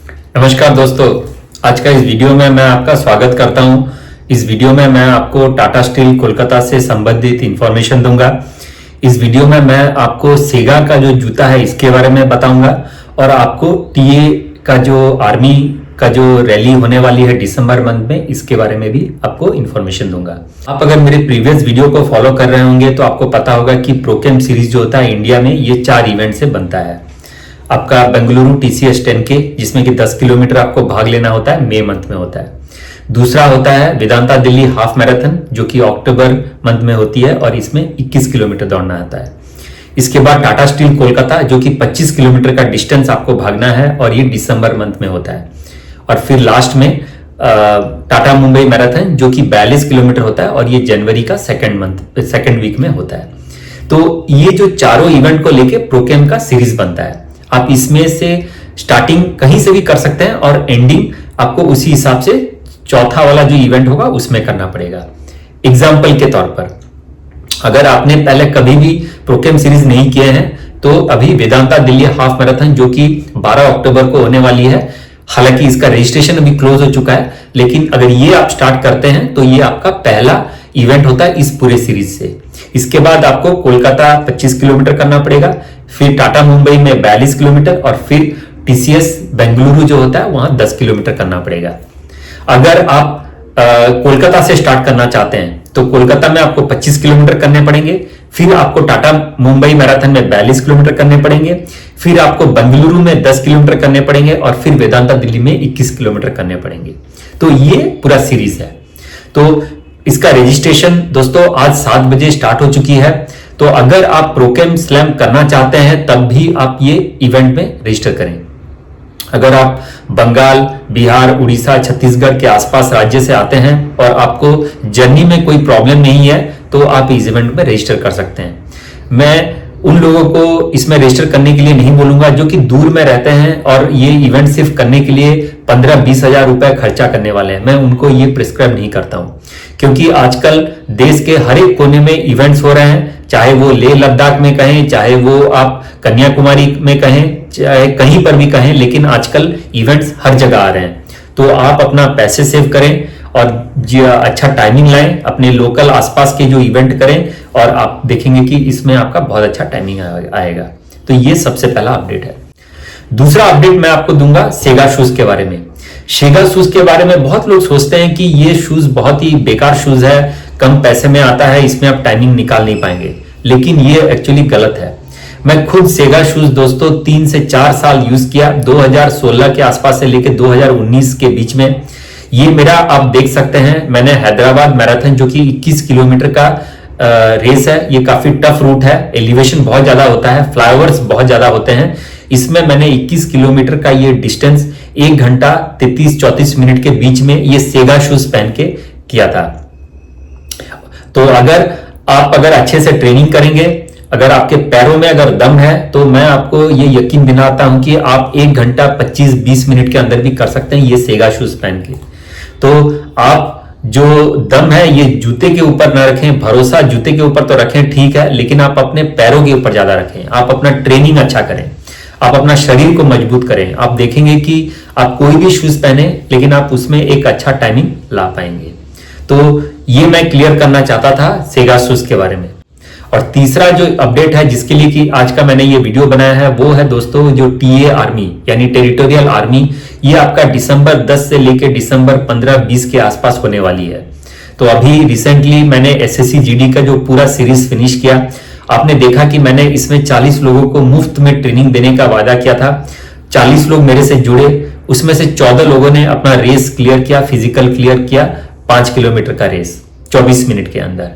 नमस्कार दोस्तों, आज का इस वीडियो में मैं आपका स्वागत करता हूं। इस वीडियो में मैं आपको टाटा स्टील कोलकाता से संबंधित इंफॉर्मेशन दूंगा। इस वीडियो में मैं आपको सेगा का जो जूता है इसके बारे में बताऊंगा और आपको टीए का जो आर्मी का जो रैली होने वाली है दिसंबर मंथ में, इसके बारे में भी आपको इंफॉर्मेशन दूंगा। आप अगर मेरे प्रीवियस वीडियो को फॉलो कर रहे होंगे तो आपको पता होगा कि प्रोकेम सीरीज जो होता है इंडिया में, ये 4 इवेंट से बनता है। आपका बेंगलुरु TCS 10K, जिसमें कि 10 किलोमीटर आपको भाग लेना होता है, मई मंथ में होता है। दूसरा होता है वेदांता दिल्ली हाफ मैराथन, जो कि अक्टूबर मंथ में होती है और इसमें 21 किलोमीटर दौड़ना आता है। इसके बाद टाटा स्टील कोलकाता, जो कि 25 किलोमीटर का डिस्टेंस आपको भागना है और ये दिसंबर मंथ में होता है। और फिर लास्ट में टाटा मुंबई मैराथन, जो कि 42 किलोमीटर होता है और ये जनवरी का सेकेंड वीक में होता है। तो ये जो चारों इवेंट को लेके प्रोकेम का सीरीज बनता है। आप इसमें से स्टार्टिंग कहीं से भी कर सकते हैं और एंडिंग आपको उसी हिसाब से चौथा वाला जो इवेंट होगा उसमें करना पड़ेगा। एग्जाम्पल के तौर पर, अगर आपने पहले कभी भी प्रोकेम सीरीज नहीं किए हैं तो अभी वेदांता दिल्ली हाफ मैराथन, जो कि 12 अक्टूबर को होने वाली है, हालांकि इसका रजिस्ट्रेशन अभी क्लोज हो चुका है, लेकिन अगर ये आप स्टार्ट करते हैं तो ये आपका पहला इवेंट होता है इस पूरे सीरीज से। इसके बाद आपको कोलकाता 25 किलोमीटर करना पड़ेगा, फिर टाटा मुंबई में 42 किलोमीटर और फिर TCS बेंगलुरु जो होता है वहां 10 किलोमीटर करना पड़ेगा। अगर आप कोलकाता से स्टार्ट करना चाहते हैं तो कोलकाता में आपको 25 किलोमीटर करने पड़ेंगे, फिर आपको टाटा मुंबई मैराथन में 42 किलोमीटर करने पड़ेंगे, फिर आपको बेंगलुरु में 10 किलोमीटर करने पड़ेंगे और फिर वेदांता दिल्ली में 21 किलोमीटर करने पड़ेंगे। तो ये पूरा सीरीज है। तो इसका रजिस्ट्रेशन दोस्तों आज 7 बजे स्टार्ट हो चुकी है। तो अगर आप प्रोकेम स्लैम करना चाहते हैं तब भी आप ये इवेंट में रजिस्टर करें। अगर आप बंगाल, बिहार, उड़ीसा, छत्तीसगढ़ के आसपास राज्य से आते हैं और आपको जर्नी में कोई प्रॉब्लम नहीं है तो आप इस इवेंट में रजिस्टर कर सकते हैं। मैं उन लोगों को इसमें रजिस्टर करने के लिए नहीं बोलूंगा जो कि दूर में रहते हैं और ये इवेंट सिर्फ करने के लिए 15-20 हजार रुपए खर्चा करने वाले हैं। मैं उनको ये प्रिस्क्राइब नहीं करता हूं, क्योंकि आजकल देश के हर एक कोने में इवेंट्स हो रहे हैं, चाहे वो लेह लद्दाख में कहें, चाहे वो आप कन्याकुमारी में कहें, चाहे कहीं पर भी कहें, लेकिन आजकल इवेंट्स हर जगह आ रहे हैं। तो आप अपना पैसे सेव करें और अच्छा टाइमिंग लाएं, अपने लोकल आसपास के जो इवेंट करें और आप देखेंगे कि इसमें आपका बहुत अच्छा टाइमिंग आएगा। तो ये सबसे पहला अपडेट है। दूसरा अपडेट मैं आपको दूंगा सेगा शूज के बारे में। सेगा शूज के बारे में बहुत लोग सोचते हैं कि ये शूज बहुत ही बेकार शूज है, कम पैसे में आता है, इसमें आप टाइमिंग निकाल नहीं पाएंगे, लेकिन ये एक्चुअली गलत है। मैं खुद सेगा शूज दोस्तों 3 से 4 साल यूज किया, 2016 के आसपास से लेकर 2019 के बीच में। ये मेरा आप देख सकते हैं, मैंने हैदराबाद मैराथन, जो कि 21 किलोमीटर का रेस है, ये काफी टफ रूट है, एलिवेशन बहुत ज्यादा होता है, फ्लाईओवर्स बहुत ज्यादा होते हैं। इसमें मैंने 21 किलोमीटर का ये डिस्टेंस 1 घंटा 33-34 मिनट के बीच में ये सेगा शूज पहन के किया था। तो अगर अच्छे से ट्रेनिंग करेंगे, अगर आपके पैरों में अगर दम है, तो मैं आपको ये यकीन दिलाता हूं कि आप 1 घंटा 25-20 मिनट के अंदर भी कर सकते हैं ये सेगा शूज पहन के। तो आप जो दम है ये जूते के ऊपर ना रखें, भरोसा जूते के ऊपर तो रखें ठीक है, लेकिन आप अपने पैरों के ऊपर ज्यादा रखें। आप अपना ट्रेनिंग अच्छा करें, आप अपना शरीर को मजबूत करें। आप देखेंगे कि आप कोई भी शूज पहने लेकिन आप उसमें एक अच्छा टाइमिंग ला पाएंगे। तो ये मैं क्लियर करना चाहता था सेगा शूज के बारे में। और तीसरा जो अपडेट है जिसके लिए कि आज का मैंने ये वीडियो बनाया है वो है दोस्तों जो टीए आर्मी यानी टेरिटोरियल आर्मी, ये आपका दिसंबर 10 से लेकर दिसंबर 15-20 के आसपास होने वाली है। तो अभी रिसेंटली मैंने SSC GD का जो पूरा सीरीज फिनिश किया। आपने देखा कि मैंने इसमें 40 लोगों को मुफ्त में ट्रेनिंग देने का वादा किया था। 40 लोग मेरे से जुड़े, उसमें से 14 लोगों ने अपना रेस क्लियर किया, फिजिकल क्लियर किया, 5 किलोमीटर का रेस 24 मिनट के अंदर।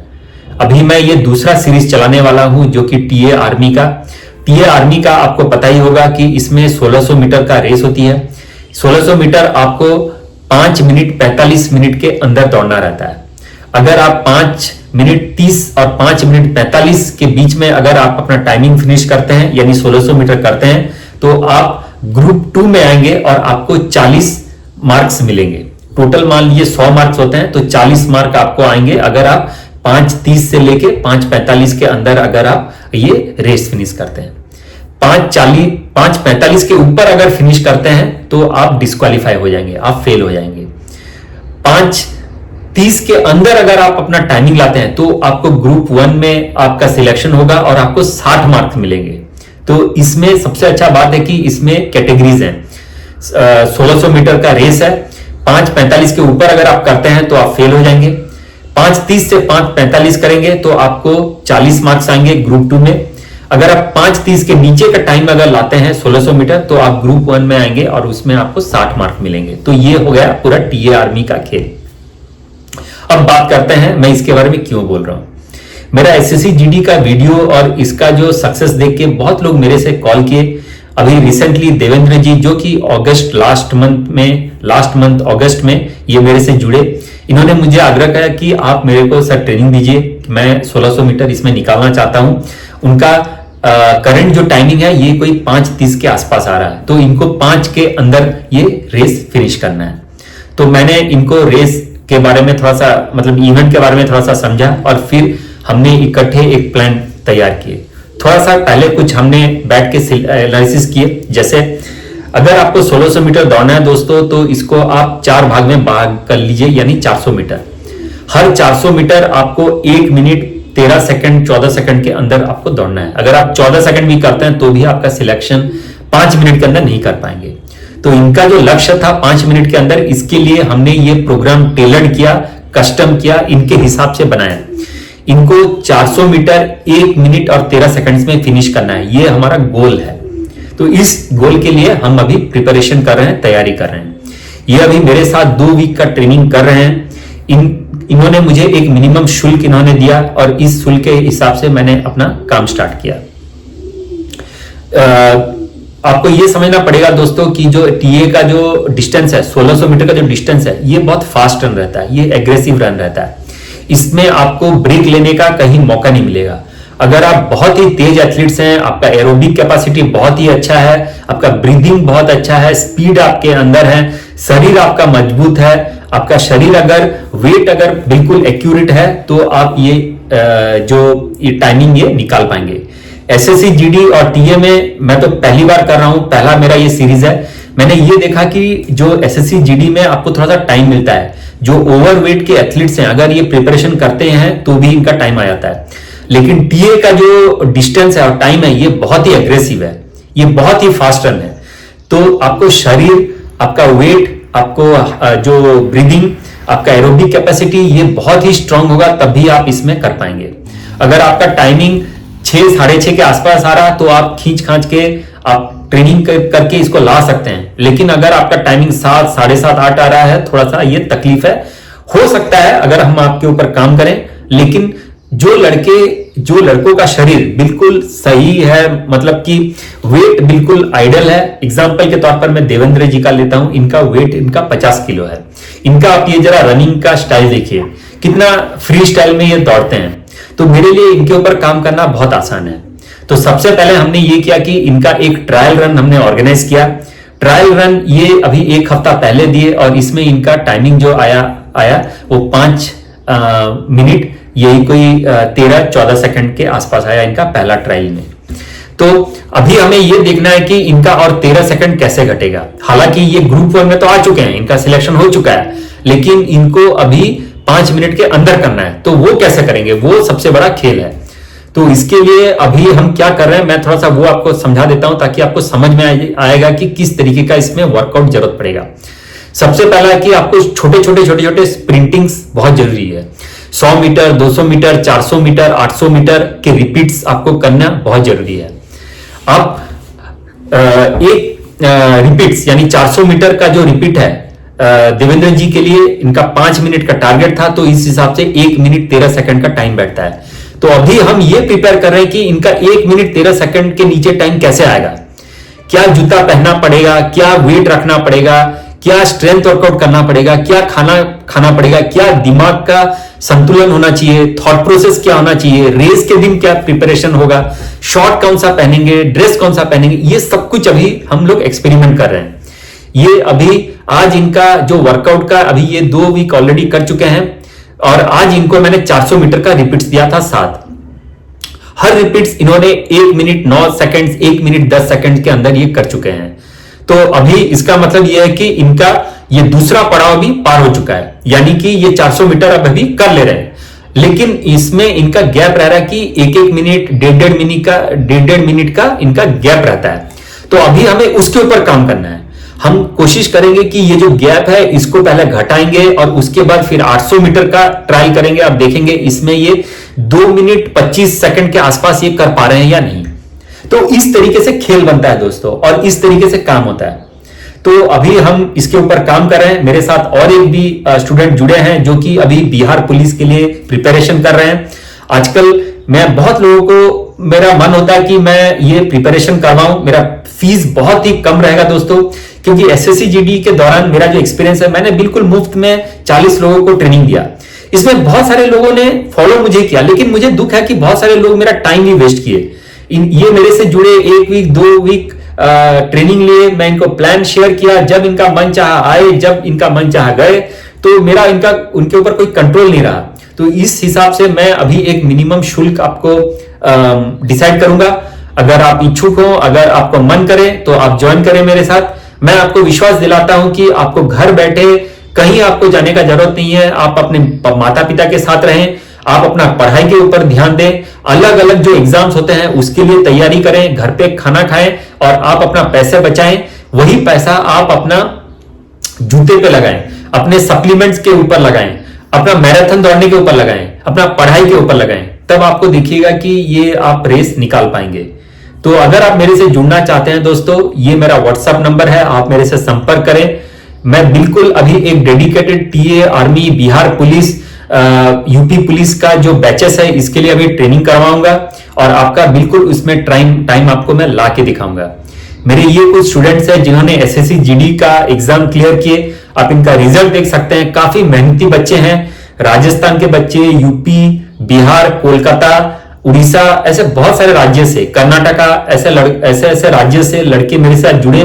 अभी मैं ये दूसरा सीरीज चलाने वाला हूं जो कि टीए आर्मी का। टीए आर्मी का आपको पता ही होगा कि इसमें 1600 मीटर का रेस होती है। 1600 मीटर आपको 5 मिनट 45 मिनट के अंदर दौड़ना रहता है। अगर आप 5 मिनट 30 और 5 मिनट 45 के बीच में अगर आप अपना टाइमिंग फिनिश करते हैं यानी 1600 मीटर करते हैं तो आप ग्रुप 2 में आएंगे और आपको 40 मार्क्स मिलेंगे। टोटल मान लीजिए 100 मार्क्स होते हैं तो 40 मार्क आपको आएंगे अगर आप 5:30 से लेके 5:45 के अंदर अगर आप ये रेस फिनिश करते हैं। 5:40 5:45 के ऊपर अगर फिनिश करते हैं तो आप डिस्क्वालीफाई हो जाएंगे, आप फेल हो जाएंगे। 5:30 के अंदर अगर आप अपना टाइमिंग लाते हैं तो आपको ग्रुप 1 में आपका सिलेक्शन होगा और आपको 60 मार्क्स मिलेंगे। तो इसमें सबसे अच्छा बात है कि इसमें कैटेगरीज हैं। 1600 मीटर का रेस है, 5:45 के ऊपर अगर आप करते हैं तो आप फेल हो जाएंगे। 5:30 से 5:45 करेंगे तो आपको 40 मार्क्स आएंगे ग्रुप 2 में। अगर आप 5:30 के नीचे का टाइम अगर लाते हैं 1600 मीटर तो आप ग्रुप 1 में आएंगे और उसमें आपको 60 मार्क मिलेंगे। तो ये हो गया पूरा टीए आर्मी का खेल। अब बात करते हैं मैं इसके बारे में क्यों बोल रहा हूं। मेरा एसएससी जीडी का वीडियो और इसका जो सक्सेस देख के बहुत लोग मेरे से कॉल किए। अभी रिसेंटली देवेंद्र जी जो कि लास्ट मंथ अगस्त में ये मेरे से जुड़े, इन्होंने मुझे आग्रह किया कि आप मेरे को सर ट्रेनिंग दीजिए, मैं 1600 मीटर इसमें निकालना चाहता हूं। उनका करंट जो टाइमिंग है ये कोई 5:30 के आसपास आ रहा है, तो इनको 5 के अंदर ये रेस फिनिश करना है। तो मैंने इनको रेस के बारे में थोड़ा सा मतलब इवेंट के बारे में थोड़ा सा समझा और फिर हमने इकट्ठे एक प्लान तैयार किए। थोड़ा सा पहले कुछ हमने बैठ के एनालिसिस किए। जैसे अगर आपको 1600 मीटर दौड़ना है दोस्तों तो इसको आप 4 भाग में भाग कर लीजिए, यानी 400 मीटर। हर 400 मीटर आपको 1 मिनट 13 सेकंड 14 सेकंड के अंदर आपको दौड़ना है। अगर आप 14 सेकंड भी करते हैं तो भी आपका सिलेक्शन 5 मिनट के अंदर नहीं कर पाएंगे। तो इनका जो लक्ष्य था 5 मिनट के अंदर, इसके लिए हमने ये प्रोग्राम टेलर्ड किया, कस्टम किया, इनके हिसाब से बनाया। इनको 400 मीटर 1 मिनट और 13 सेकंड्स में फिनिश करना है, ये हमारा गोल है। तो इस गोल के लिए हम अभी प्रिपरेशन कर रहे हैं, तैयारी कर रहे हैं। ये अभी मेरे साथ 2 वीक का ट्रेनिंग कर रहे हैं। इन्होंने मुझे एक मिनिमम शुल्क इन्होंने दिया और इस शुल्क के हिसाब से मैंने अपना काम स्टार्ट किया। आपको ये समझना पड़ेगा दोस्तों कि जो टीए का जो डिस्टेंस है 1600 मीटर का जो डिस्टेंस है ये बहुत फास्ट रन रहता है, ये एग्रेसिव रन रहता है। इसमें आपको ब्रेक लेने का कहीं मौका नहीं मिलेगा। अगर आप बहुत ही तेज एथलीट्स हैं, आपका एरोबिक कैपेसिटी बहुत ही अच्छा है, आपका ब्रीदिंग बहुत अच्छा है, स्पीड आपके अंदर है, शरीर आपका मजबूत है, आपका शरीर अगर वेट अगर बिल्कुल एक्यूरेट है तो आप ये टाइमिंग ये निकाल पाएंगे। एसएससी जीडी और टीए में मैं तो पहली बार कर रहा हूं, पहला मेरा ये सीरीज है। मैंने ये देखा कि जो एसएससी जीडी में आपको थोड़ा सा टाइम मिलता है, जो ओवरवेट के एथलीट्स हैं अगर ये प्रिपरेशन करते हैं तो भी इनका टाइम आ जाता है। लेकिन टीए का जो डिस्टेंस है और टाइम है ये बहुत ही एग्रेसिव है, ये बहुत ही फास्ट रन है। तो आपको शरीर, आपका वेट, आपको जो ब्रीदिंग, आपका एरोबिक कैपेसिटी ये बहुत ही स्ट्रांग होगा, तभी आप इसमें कर पाएंगे। अगर आपका टाइमिंग 6 साढ़े 6 के आसपास आ रहा तो आप खींच खांच के आप ट्रेनिंग करके इसको ला सकते हैं। लेकिन अगर आपका टाइमिंग 7 साढ़े 7 8 आ रहा है, थोड़ा सा ये तकलीफ है। हो सकता है अगर हम आपके ऊपर काम करें, लेकिन जो लड़कों का शरीर बिल्कुल सही है, मतलब कि वेट बिल्कुल आइडल है। एग्जांपल के तौर पर मैं देवेंद्र जी का लेता हूं, इनका वेट इनका 50 किलो है। इनका आप ये जरा रनिंग का स्टाइल देखिए, कितना फ्री स्टाइल में ये दौड़ते हैं। तो मेरे लिए इनके ऊपर काम करना बहुत आसान है। तो सबसे पहले हमने ये किया कि इनका एक ट्रायल रन हमने ऑर्गेनाइज किया। ट्रायल रन ये अभी 1 हफ्ता पहले दिए और इसमें इनका टाइमिंग जो आया वो 5 मिनट यही कोई 13-14 सेकंड के आसपास आया इनका पहला ट्रायल में। तो अभी हमें ये देखना है कि इनका और 13 सेकंड कैसे घटेगा। हालांकि ये ग्रुप 1 में तो आ चुके हैं, इनका सिलेक्शन हो चुका है, लेकिन इनको अभी 5 मिनट के अंदर करना है। तो वो कैसे करेंगे, वो सबसे बड़ा खेल है। तो इसके लिए अभी हम क्या कर रहे हैं, मैं थोड़ा सा वो आपको समझा देता हूं ताकि आपको समझ में आएगा कि किस तरीके का इसमें वर्कआउट जरूरत पड़ेगा। सबसे पहला कि आपको छोटे छोटे स्प्रिंटिंग्स बहुत जरूरी है। 100 मीटर, 200 मीटर, 400 मीटर, 800 मीटर के रिपीट्स आपको करना बहुत जरूरी है। आप एक रिपीट्स यानी 400 मीटर का जो रिपीट है देवेंद्र जी के लिए इनका 5 मिनट का टारगेट था, तो इस हिसाब से 1 मिनट 13 सेकंड का टाइम बैठता है। तो अभी हम ये प्रिपेयर कर रहे हैं कि इनका 1 मिनट 13 सेकंड के नीचे टाइम कैसे आएगा, क्या जूता पहनना पड़ेगा, क्या वेट रखना पड़ेगा, क्या स्ट्रेंथ वर्कआउट करना पड़ेगा, क्या खाना पड़ेगा, क्या दिमाग का संतुलन होना चाहिए, थॉट प्रोसेस क्या होना चाहिए, रेस के दिन क्या प्रिपरेशन होगा, शॉर्ट कौन सा पहनेंगे, ड्रेस कौन सा पहनेंगे, ये सब कुछ अभी हम लोग एक्सपेरिमेंट कर रहे हैं। ये अभी आज इनका जो वर्कआउट का अभी ये 2 वीक ऑलरेडी कर चुके हैं और आज इनको मैंने 400 मीटर का रिपीट्स दिया था 7। हर रिपीट्स इन्होंने 1 मिनट 9 सेकंड्स, 1 मिनट 10 सेकंड के अंदर ये कर चुके हैं। तो अभी इसका मतलब ये है कि इनका ये दूसरा पड़ाव भी पार हो चुका है, यानी कि ये 400 मीटर अब अभी कर ले रहे हैं। लेकिन इसमें इनका गैप रह रहा है कि 1-1 मिनट, 1.5 मिनट का इनका गैप रहता है। तो अभी हमें उसके ऊपर काम करना है। हम कोशिश करेंगे कि ये जो गैप है इसको पहले घटाएंगे और उसके बाद फिर 800 मीटर का ट्रायल करेंगे। आप देखेंगे इसमें ये 2 मिनट 25 सेकंड के आसपास ये कर पा रहे हैं या नहीं। तो इस तरीके से खेल बनता है दोस्तों, और इस तरीके से काम होता है। तो अभी हम इसके ऊपर काम कर रहे हैं। मेरे साथ और एक भी स्टूडेंट जुड़े हैं जो कि अभी बिहार पुलिस के लिए प्रिपरेशन कर रहे हैं। आजकल मैं बहुत लोगों को, मेरा मन होता है कि मैं ये प्रिपरेशन करवाऊं। मेरा फीस बहुत ही कम रहेगा दोस्तों, क्योंकि एसएससी जीडी के दौरान मेरा जो एक्सपीरियंस है, मैंने बिल्कुल मुफ्त में 40 लोगों को ट्रेनिंग दिया। इसमें बहुत सारे लोगों ने फॉलो मुझे किया, लेकिन मुझे दुख है कि बहुत सारे लोग मेरा टाइम भी वेस्ट किए। ये मेरे से जुड़े 1 वीक 2 वीक ट्रेनिंग लिए, मैं इनको प्लान शेयर किया, जब इनका मन चाहा आए, जब इनका मन चाहा गए। तो मेरा उनके ऊपर कोई कंट्रोल नहीं रहा। तो इस हिसाब से मैं अभी एक मिनिमम शुल्क आपको डिसाइड करूंगा। अगर आप इच्छुक हो, अगर आपको मन करे तो आप ज्वाइन करें मेरे साथ। मैं आपको विश्वास दिलाता हूं कि आपको घर बैठे कहीं आपको जाने का जरूरत नहीं है। आप अपने माता पिता के साथ रहें, आप अपना पढ़ाई के ऊपर ध्यान दें, अलग अलग जो एग्जाम्स होते हैं उसके लिए तैयारी करें, घर पे खाना खाएं और आप अपना पैसे बचाएं। वही पैसा आप अपना जूते पे लगाएं, अपने सप्लीमेंट्स के ऊपर लगाएं, अपना मैराथन दौड़ने के ऊपर लगाएं, अपना पढ़ाई के ऊपर लगाएं। तब आपको दिखिएगा कि ये आप रेस निकाल पाएंगे। तो अगर आप मेरे से जुड़ना चाहते हैं दोस्तों, ये मेरा व्हाट्सएप नंबर है, आप मेरे से संपर्क करें। मैं बिल्कुल अभी एक dedicated TA, army, Bihar police, UP police का जो बैचेस है इसके लिए अभी ट्रेनिंग करवाऊंगा और आपका बिल्कुल उसमें टाइम आपको मैं ला के दिखाऊंगा। मेरे ये कुछ स्टूडेंट्स हैं जिन्होंने एसएससी जीडी का एग्जाम क्लियर किए। आप इनका रिजल्ट देख सकते हैं। काफी मेहनती बच्चे हैं, राजस्थान के बच्चे, यूपी, बिहार, कोलकाता, उड़ीसा, ऐसे बहुत सारे राज्य से, कर्नाटका, ऐसे राज्य से लड़के मेरे साथ जुड़े।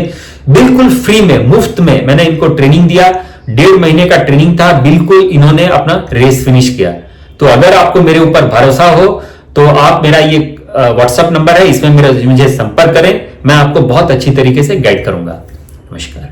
बिल्कुल फ्री में, मुफ्त में मैंने इनको ट्रेनिंग दिया। 1.5 महीने का ट्रेनिंग था। बिल्कुल इन्होंने अपना रेस फिनिश किया। तो अगर आपको मेरे ऊपर भरोसा हो तो आप, मेरा ये व्हाट्सएप नंबर है, इसमें मुझे संपर्क करें। मैं आपको बहुत अच्छी तरीके से गाइड करूंगा। नमस्कार।